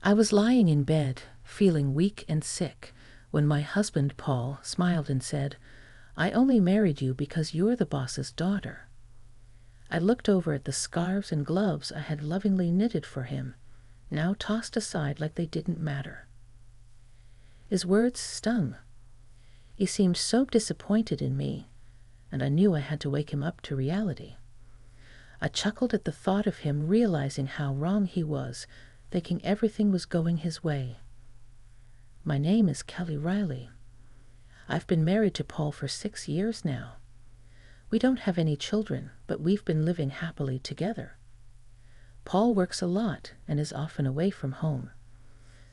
I was lying in bed, feeling weak and sick, when my husband, Paul, smiled and said, "I only married you because you're the boss's daughter." I looked over at the scarves and gloves I had lovingly knitted for him, now tossed aside like they didn't matter. His words stung. He seemed so disappointed in me, and I knew I had to wake him up to reality. I chuckled at the thought of him realizing how wrong he was, thinking everything was going his way. My name is Kelly Riley. I've been married to Paul for 6 years now. We don't have any children, but we've been living happily together. Paul works a lot and is often away from home.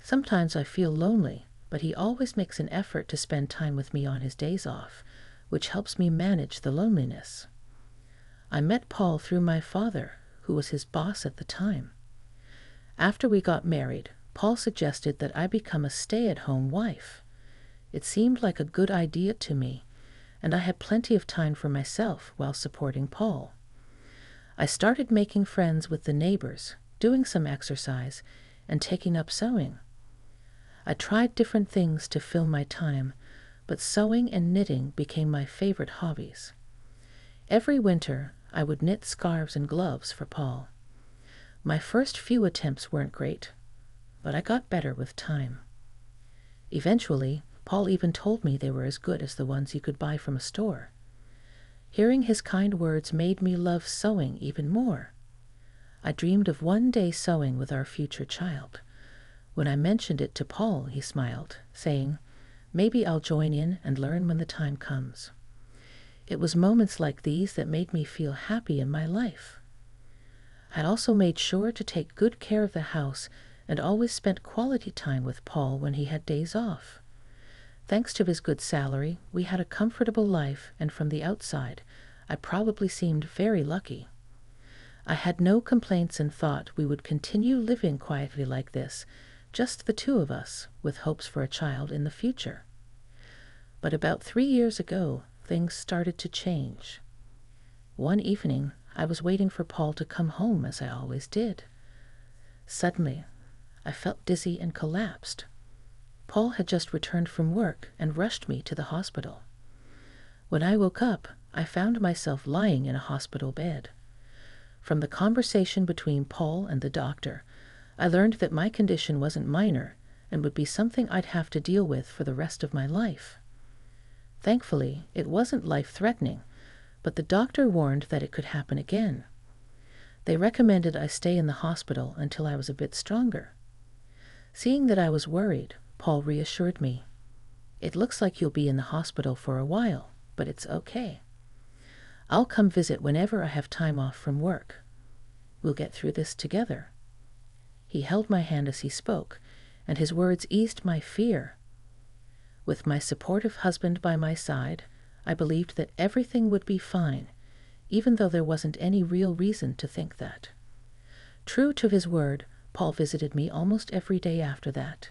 Sometimes I feel lonely, but he always makes an effort to spend time with me on his days off, which helps me manage the loneliness. I met Paul through my father, who was his boss at the time. After we got married, Paul suggested that I become a stay-at-home wife. It seemed like a good idea to me, and I had plenty of time for myself while supporting Paul. I started making friends with the neighbors, doing some exercise, and taking up sewing. I tried different things to fill my time, but sewing and knitting became my favorite hobbies. Every winter, I would knit scarves and gloves for Paul. My first few attempts weren't great, but I got better with time. Eventually, Paul even told me they were as good as the ones you could buy from a store. Hearing his kind words made me love sewing even more. I dreamed of one day sewing with our future child. When I mentioned it to Paul, he smiled, saying, "Maybe I'll join in and learn when the time comes." It was moments like these that made me feel happy in my life. I'd also made sure to take good care of the house and always spent quality time with Paul when he had days off. Thanks to his good salary, we had a comfortable life, and from the outside, I probably seemed very lucky. I had no complaints and thought we would continue living quietly like this, just the two of us, with hopes for a child in the future. But about 3 years ago, things started to change. One evening, I was waiting for Paul to come home as I always did. Suddenly, I felt dizzy and collapsed. Paul had just returned from work and rushed me to the hospital. When I woke up, I found myself lying in a hospital bed. From the conversation between Paul and the doctor, I learned that my condition wasn't minor and would be something I'd have to deal with for the rest of my life. Thankfully, it wasn't life-threatening, but the doctor warned that it could happen again. They recommended I stay in the hospital until I was a bit stronger. Seeing that I was worried, Paul reassured me. "It looks like you'll be in the hospital for a while, but it's okay. I'll come visit whenever I have time off from work. We'll get through this together." He held my hand as he spoke, and his words eased my fear. With my supportive husband by my side, I believed that everything would be fine, even though there wasn't any real reason to think that. True to his word, Paul visited me almost every day after that.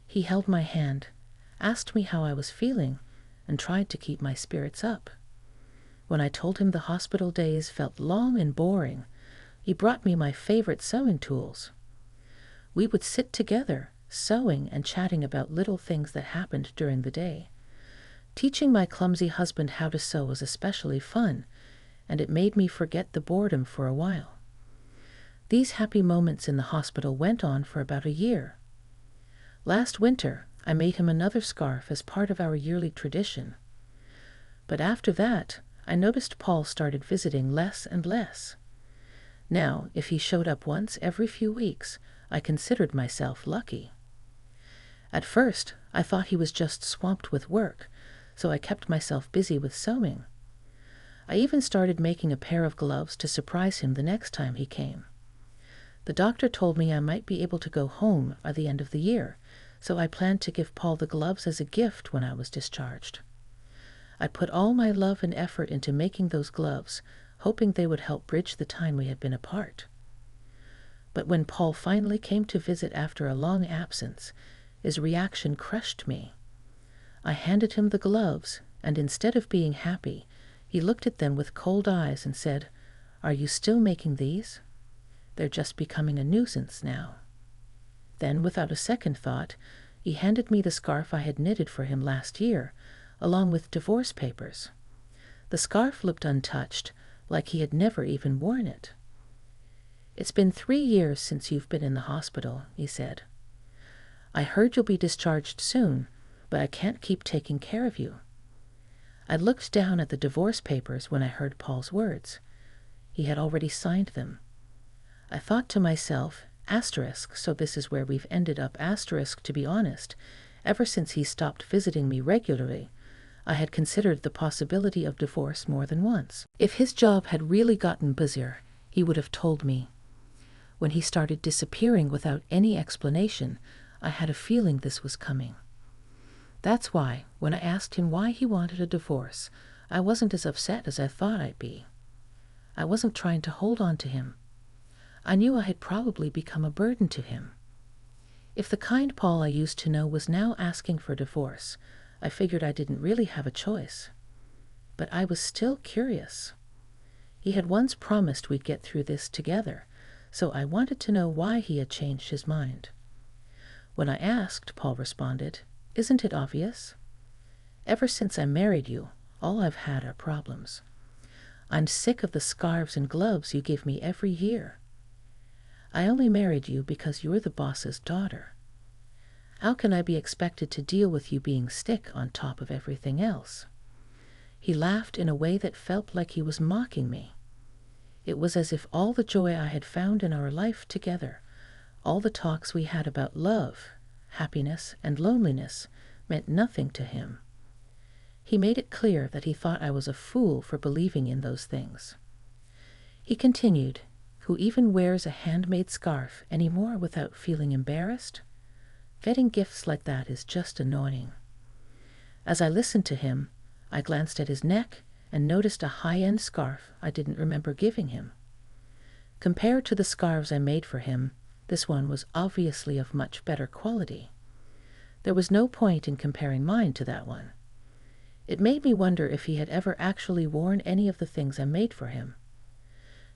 He held my hand, asked me how I was feeling, and tried to keep my spirits up. When I told him the hospital days felt long and boring, he brought me my favorite sewing tools. We would sit together, sewing and chatting about little things that happened during the day. Teaching my clumsy husband how to sew was especially fun, and it made me forget the boredom for a while. These happy moments in the hospital went on for about a year. Last winter, I made him another scarf as part of our yearly tradition. But after that, I noticed Paul started visiting less and less. Now, if he showed up once every few weeks, I considered myself lucky. At first, I thought he was just swamped with work, so I kept myself busy with sewing. I even started making a pair of gloves to surprise him the next time he came. The doctor told me I might be able to go home by the end of the year, so I planned to give Paul the gloves as a gift when I was discharged. I put all my love and effort into making those gloves, hoping they would help bridge the time we had been apart. But when Paul finally came to visit after a long absence, his reaction crushed me. I handed him the gloves, and instead of being happy, he looked at them with cold eyes and said, "Are you still making these? They're just becoming a nuisance now." Then, without a second thought, he handed me the scarf I had knitted for him last year, along with divorce papers. The scarf looked untouched, like he had never even worn it. "It's been 3 years since you've been in the hospital," he said. "I heard you'll be discharged soon, but I can't keep taking care of you." I looked down at the divorce papers when I heard Paul's words. He had already signed them. I thought to myself, asterisk, so this is where we've ended up, asterisk. To be honest, ever since he stopped visiting me regularly, I had considered the possibility of divorce more than once. If his job had really gotten busier, he would have told me. When he started disappearing without any explanation, I had a feeling this was coming. That's why, when I asked him why he wanted a divorce, I wasn't as upset as I thought I'd be. I wasn't trying to hold on to him. I knew I had probably become a burden to him. If the kind Paul I used to know was now asking for divorce, I figured I didn't really have a choice. But I was still curious. He had once promised we'd get through this together, so I wanted to know why he had changed his mind. When I asked, Paul responded, "Isn't it obvious? Ever since I married you, all I've had are problems. I'm sick of the scarves and gloves you give me every year. I only married you because you're the boss's daughter. How can I be expected to deal with you being sick on top of everything else?" He laughed in a way that felt like he was mocking me. It was as if all the joy I had found in our life together, all the talks we had about love, happiness, and loneliness, meant nothing to him. He made it clear that he thought I was a fool for believing in those things. He continued, "Who even wears a handmade scarf anymore without feeling embarrassed? Getting gifts like that is just annoying." As I listened to him, I glanced at his neck and noticed a high-end scarf I didn't remember giving him. Compared to the scarves I made for him, this one was obviously of much better quality. There was no point in comparing mine to that one. It made me wonder if he had ever actually worn any of the things I made for him.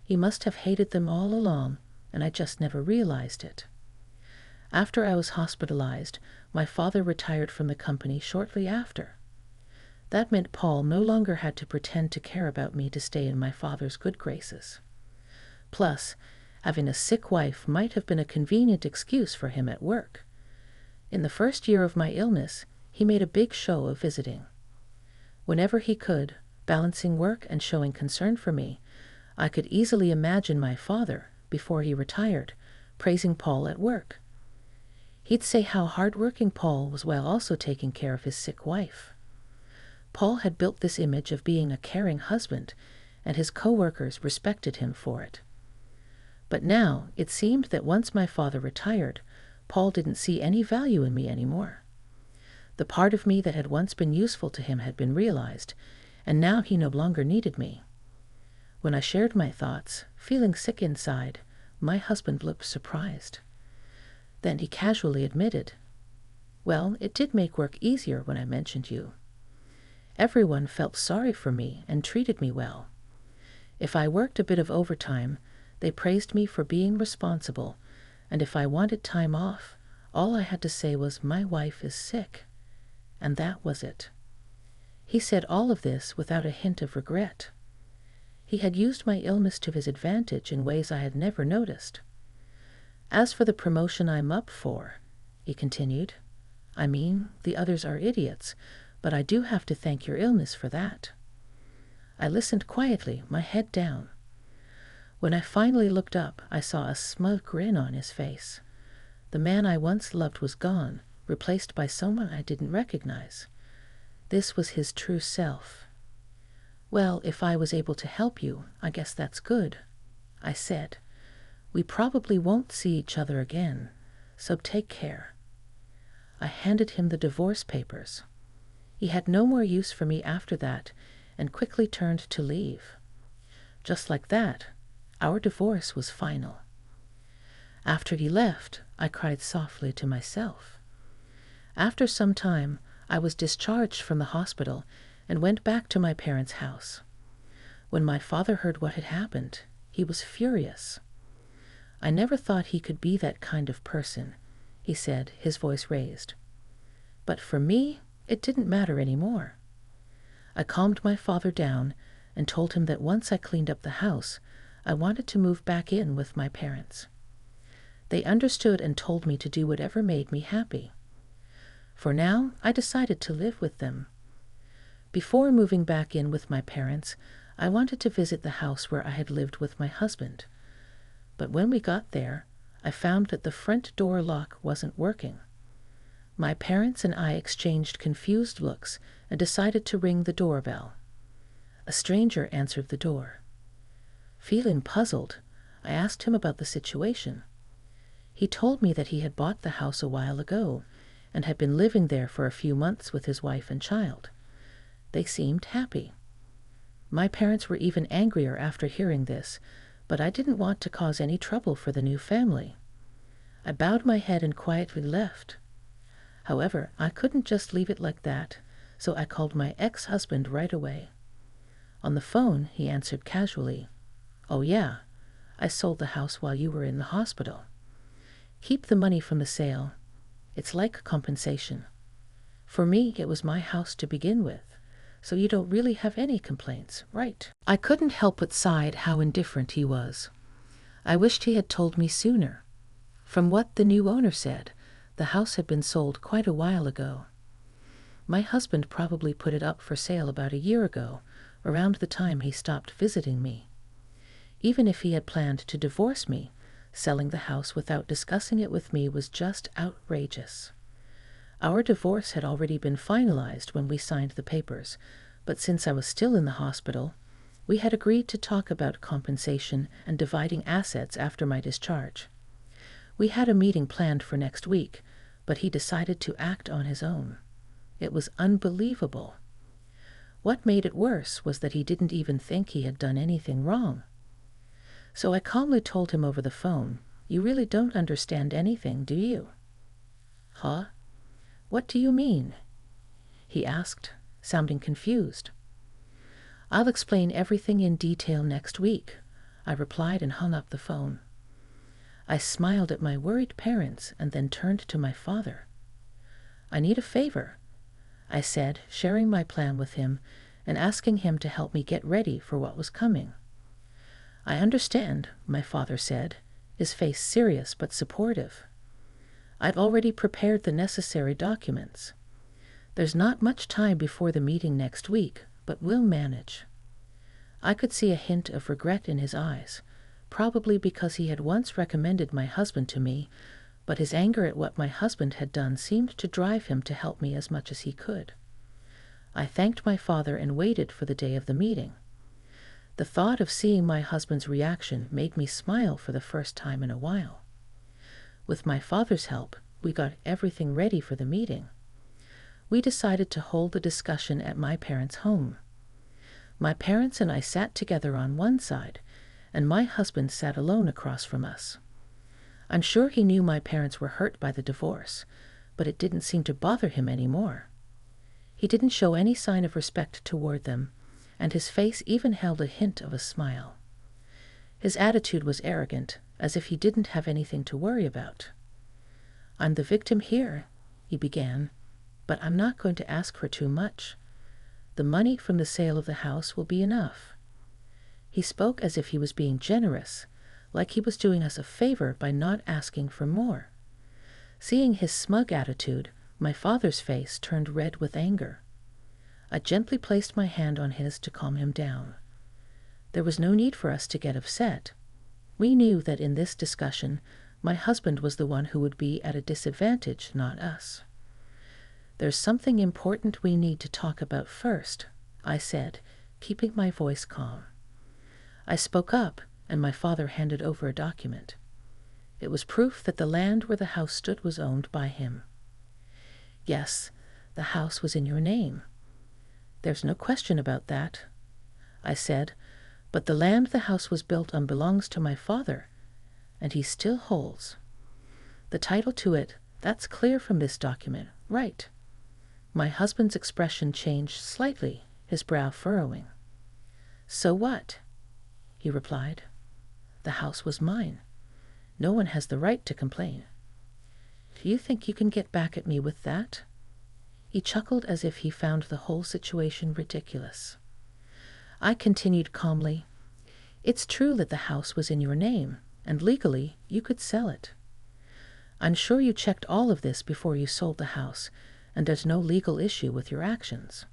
He must have hated them all along, and I just never realized it. After I was hospitalized, my father retired from the company shortly after. That meant Paul no longer had to pretend to care about me to stay in my father's good graces. Plus, having a sick wife might have been a convenient excuse for him at work. In the first year of my illness, he made a big show of visiting. Whenever he could, balancing work and showing concern for me, I could easily imagine my father, before he retired, praising Paul at work. He'd say how hard-working Paul was while also taking care of his sick wife. Paul had built this image of being a caring husband, and his co-workers respected him for it. But now it seemed that once my father retired, Paul didn't see any value in me anymore. The part of me that had once been useful to him had been realized, and now he no longer needed me. When I shared my thoughts, feeling sick inside, my husband looked surprised. Then he casually admitted, "Well, it did make work easier when I mentioned you. Everyone felt sorry for me and treated me well. If I worked a bit of overtime, they praised me for being responsible, and if I wanted time off, all I had to say was, 'My wife is sick.' And that was it." He said all of this without a hint of regret. He had used my illness to his advantage in ways I had never noticed. "As for the promotion I'm up for," he continued, "I mean, the others are idiots, but I do have to thank your illness for that." I listened quietly, my head down. When I finally looked up, I saw a smug grin on his face. The man I once loved was gone, replaced by someone I didn't recognize. This was his true self. "Well, if I was able to help you, I guess that's good," I said. "We probably won't see each other again, so take care." I handed him the divorce papers. He had no more use for me after that and quickly turned to leave. Just like that, our divorce was final. After he left, I cried softly to myself. After some time, I was discharged from the hospital and went back to my parents' house. When my father heard what had happened, he was furious. I never thought he could be that kind of person, he said, his voice raised. But for me, it didn't matter anymore. I calmed my father down and told him that once I cleaned up the house, I wanted to move back in with my parents. They understood and told me to do whatever made me happy. For now, I decided to live with them. Before moving back in with my parents, I wanted to visit the house where I had lived with my husband. But when we got there, I found that the front door lock wasn't working. My parents and I exchanged confused looks and decided to ring the doorbell. A stranger answered the door. Feeling puzzled, I asked him about the situation. He told me that he had bought the house a while ago and had been living there for a few months with his wife and child. They seemed happy. My parents were even angrier after hearing this, but I didn't want to cause any trouble for the new family. I bowed my head and quietly left. However, I couldn't just leave it like that, so I called my ex-husband right away. On the phone, he answered casually, "Oh yeah, I sold the house while you were in the hospital. Keep the money from the sale. It's like compensation. For me, it was my house to begin with, so you don't really have any complaints, right?" I couldn't help but sigh how indifferent he was. I wished he had told me sooner. From what the new owner said, the house had been sold quite a while ago. My husband probably put it up for sale about a year ago, around the time he stopped visiting me. Even if he had planned to divorce me, selling the house without discussing it with me was just outrageous. Our divorce had already been finalized when we signed the papers, but since I was still in the hospital, we had agreed to talk about compensation and dividing assets after my discharge. We had a meeting planned for next week, but he decided to act on his own. It was unbelievable. What made it worse was that he didn't even think he had done anything wrong. So I calmly told him over the phone, "You really don't understand anything, do you?" "Huh? What do you mean?" he asked, sounding confused. "I'll explain everything in detail next week," I replied and hung up the phone. I smiled at my worried parents and then turned to my father. "I need a favor," I said, sharing my plan with him and asking him to help me get ready for what was coming. "I understand," my father said, his face serious but supportive. "I've already prepared the necessary documents. There's not much time before the meeting next week, but we'll manage." I could see a hint of regret in his eyes, probably because he had once recommended my husband to me, but his anger at what my husband had done seemed to drive him to help me as much as he could. I thanked my father and waited for the day of the meeting. The thought of seeing my husband's reaction made me smile for the first time in a while. With my father's help, we got everything ready for the meeting. We decided to hold the discussion at my parents' home. My parents and I sat together on one side, and my husband sat alone across from us. I'm sure he knew my parents were hurt by the divorce, but it didn't seem to bother him anymore. He didn't show any sign of respect toward them, and his face even held a hint of a smile. His attitude was arrogant, as if he didn't have anything to worry about. "I'm the victim here," he began, "but I'm not going to ask for too much. The money from the sale of the house will be enough." He spoke as if he was being generous, like he was doing us a favor by not asking for more. Seeing his smug attitude, my father's face turned red with anger. I gently placed my hand on his to calm him down. There was no need for us to get upset. We knew that in this discussion, my husband was the one who would be at a disadvantage, not us. "There's something important we need to talk about first," I said, keeping my voice calm. I spoke up, and my father handed over a document. It was proof that the land where the house stood was owned by him. "Yes, the house was in your name. There's no question about that," I said, "but the land the house was built on belongs to my father, and he still holds. The title to it, that's clear from this document, right?" My husband's expression changed slightly, his brow furrowing. "So what?" he replied. "The house was mine. No one has the right to complain." Do you think you can get back at me with that?" He chuckled as if he found the whole situation ridiculous. I continued calmly, "It's true that the house was in your name, and legally you could sell it. I'm sure you checked all of this before you sold the house, and there's no legal issue with your actions."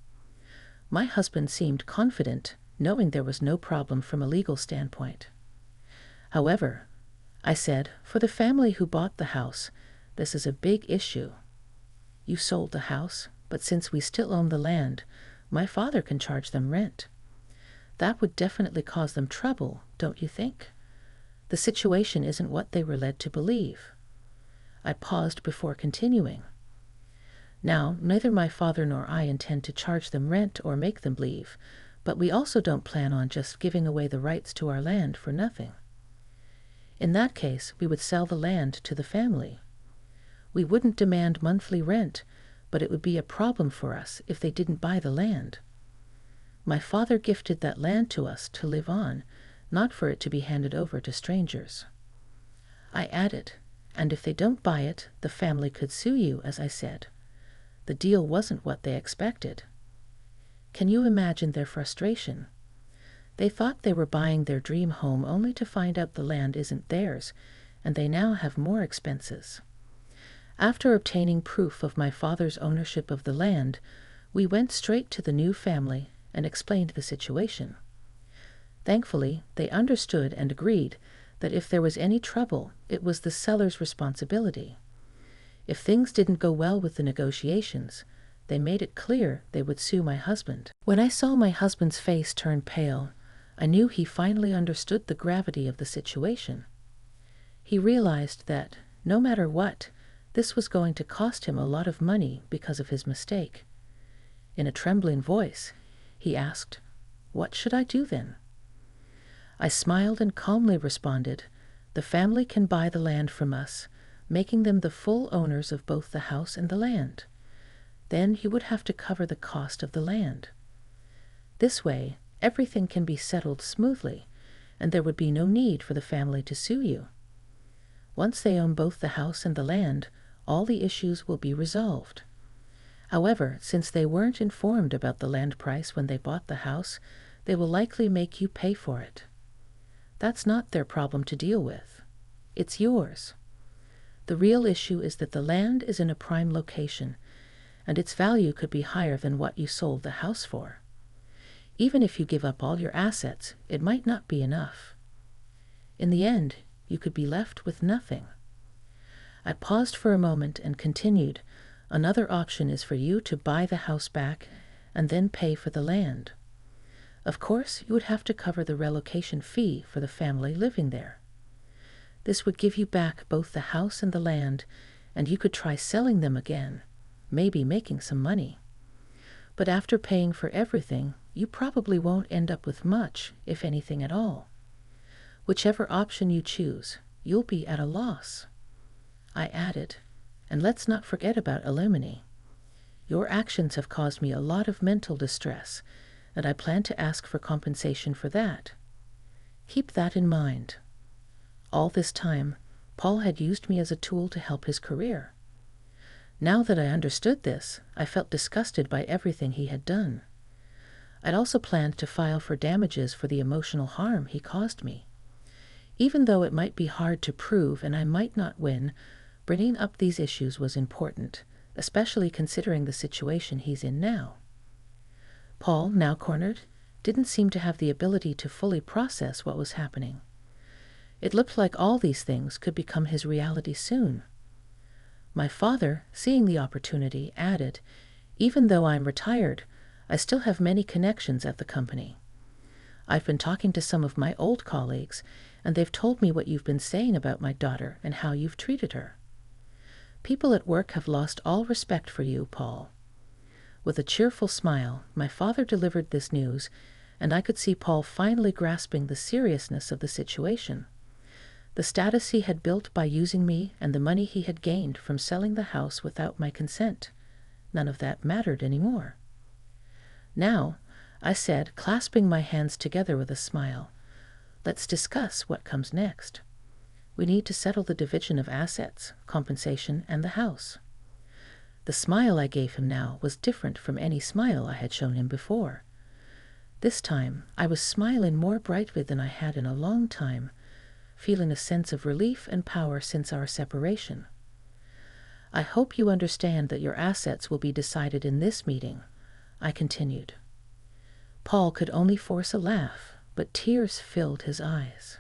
My husband seemed confident, knowing there was no problem from a legal standpoint. "However," I said, "for the family who bought the house, this is a big issue. You sold the house, but since we still own the land, my father can charge them rent. That would definitely cause them trouble, don't you think? The situation isn't what they were led to believe." I paused before continuing. "Now, neither my father nor I intend to charge them rent or make them leave, but we also don't plan on just giving away the rights to our land for nothing. In that case, we would sell the land to the family. We wouldn't demand monthly rent, but it would be a problem for us if they didn't buy the land. My father gifted that land to us to live on, not for it to be handed over to strangers." I added, "And if they don't buy it, the family could sue you, as I said. The deal wasn't what they expected." Can you imagine their frustration? They thought they were buying their dream home only to find out the land isn't theirs, and they now have more expenses. After obtaining proof of my father's ownership of the land, we went straight to the new family and explained the situation. Thankfully, they understood and agreed that if there was any trouble, it was the seller's responsibility. If things didn't go well with the negotiations, they made it clear they would sue my husband. When I saw my husband's face turn pale, I knew he finally understood the gravity of the situation. He realized that, no matter what, this was going to cost him a lot of money because of his mistake. In a trembling voice, he asked, "What should I do then?" I smiled and calmly responded, "The family can buy the land from us, making them the full owners of both the house and the land. Then you would have to cover the cost of the land. This way, everything can be settled smoothly, and there would be no need for the family to sue you. Once they own both the house and the land, all the issues will be resolved. However, since they weren't informed about the land price when they bought the house, they will likely make you pay for it. That's not their problem to deal with. It's yours. The real issue is that the land is in a prime location, and its value could be higher than what you sold the house for. Even if you give up all your assets, it might not be enough. In the end, you could be left with nothing." I paused for a moment and continued, "Another option is for you to buy the house back and then pay for the land. Of course, you would have to cover the relocation fee for the family living there. This would give you back both the house and the land, and you could try selling them again, maybe making some money. But after paying for everything, you probably won't end up with much, if anything at all. Whichever option you choose, you'll be at a loss." I added, "And let's not forget about alimony. Your actions have caused me a lot of mental distress, and I plan to ask for compensation for that. Keep that in mind." All this time, Paul had used me as a tool to help his career. Now that I understood this, I felt disgusted by everything he had done. I'd also planned to file for damages for the emotional harm he caused me. Even though it might be hard to prove and I might not win, bringing up these issues was important, especially considering the situation he's in now. Paul, now cornered, didn't seem to have the ability to fully process what was happening. It looked like all these things could become his reality soon. My father, seeing the opportunity, added, "Even though I'm retired, I still have many connections at the company. I've been talking to some of my old colleagues, and they've told me what you've been saying about my daughter and how you've treated her. People at work have lost all respect for you, Paul." With a cheerful smile, my father delivered this news, and I could see Paul finally grasping the seriousness of the situation. The status he had built by using me and the money he had gained from selling the house without my consent, none of that mattered anymore. "Now," I said, clasping my hands together with a smile, "let's discuss what comes next. We need to settle the division of assets, compensation, and the house. The smile I gave him now was different from any smile I had shown him before. This time I was smiling more brightly than I had in a long time, feeling a sense of relief and power since our separation. I hope you understand that your assets will be decided in this meeting, I continued. Paul could only force a laugh, but tears filled his eyes.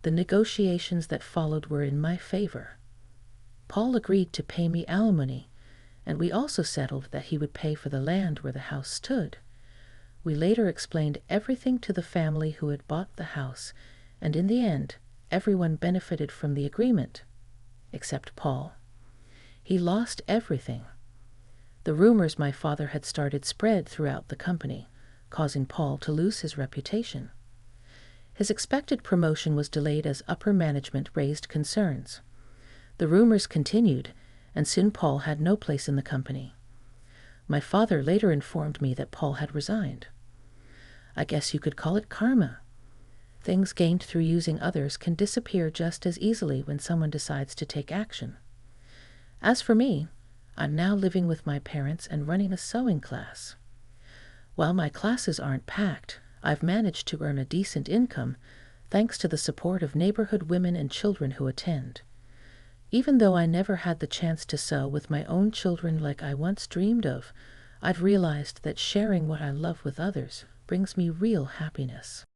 The negotiations that followed were in my favor. Paul agreed to pay me alimony, and we also settled that he would pay for the land where the house stood. We later explained everything to the family who had bought the house, and in the end, everyone benefited from the agreement, except Paul. He lost everything. The rumors my father had started spread throughout the company, causing Paul to lose his reputation. His expected promotion was delayed as upper management raised concerns. The rumors continued, and soon Paul had no place in the company. My father later informed me that Paul had resigned. I guess you could call it karma. Things gained through using others can disappear just as easily when someone decides to take action. As for me, I'm now living with my parents and running a sewing class. While my classes aren't packed, I've managed to earn a decent income thanks to the support of neighborhood women and children who attend. Even though I never had the chance to sew with my own children like I once dreamed of, I've realized that sharing what I love with others brings me real happiness.